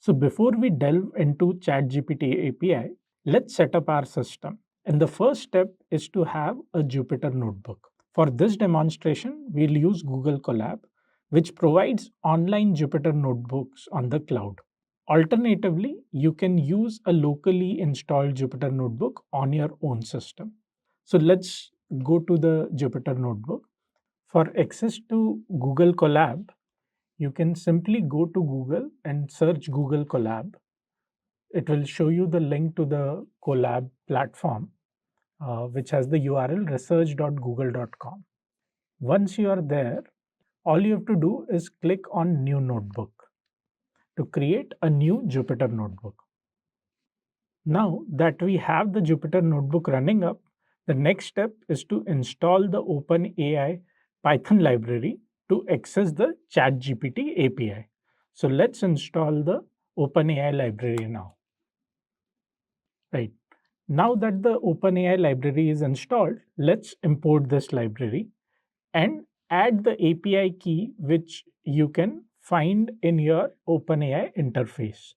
So before we delve into ChatGPT API, let's set up our system. And the first step is to have a Jupyter notebook. For this demonstration, we'll use Google Colab, which provides online Jupyter notebooks on the cloud. Alternatively, you can use a locally installed Jupyter notebook on your own system. So let's go to the Jupyter notebook. For access to Google Colab, you can simply go to Google and search Google Colab. It will show you the link to the Colab platform, which has the URL research.google.com. Once you are there, all you have to do is click on New Notebook to create a new Jupyter notebook. Now that we have the Jupyter notebook running up, the next step is to install the OpenAI Python library to access the ChatGPT API. So let's install the OpenAI library now. Right. Now that the OpenAI library is installed, let's import this library and add the API key which you can find in your OpenAI interface.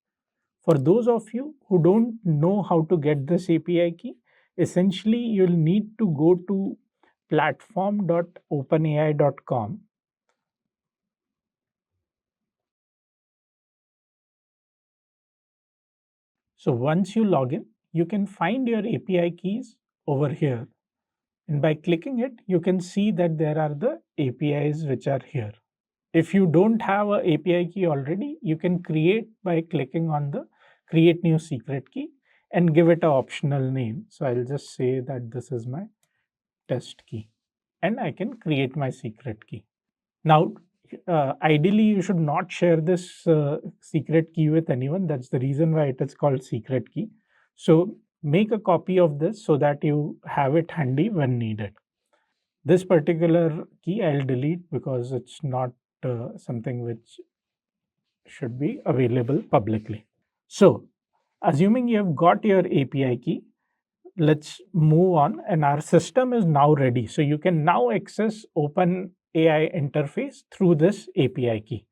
For those of you who don't know how to get this API key, essentially you'll need to go to platform.openai.com. So once you log in, you can find your API keys over here. And by clicking it, you can see that there are the APIs which are here. If you don't have a API key already, you can create by clicking on the create new secret key and give it an optional name. So I'll just say that this is my test key and I can create my secret key. Now, ideally, you should not share this secret key with anyone. That's the reason why it is called secret key. So make a copy of this so that you have it handy when needed. This particular key I'll delete because it's not something which should be available publicly. So, assuming you have got your API key, let's move on, and our system is now ready. So you can now access OpenAI interface through this API key.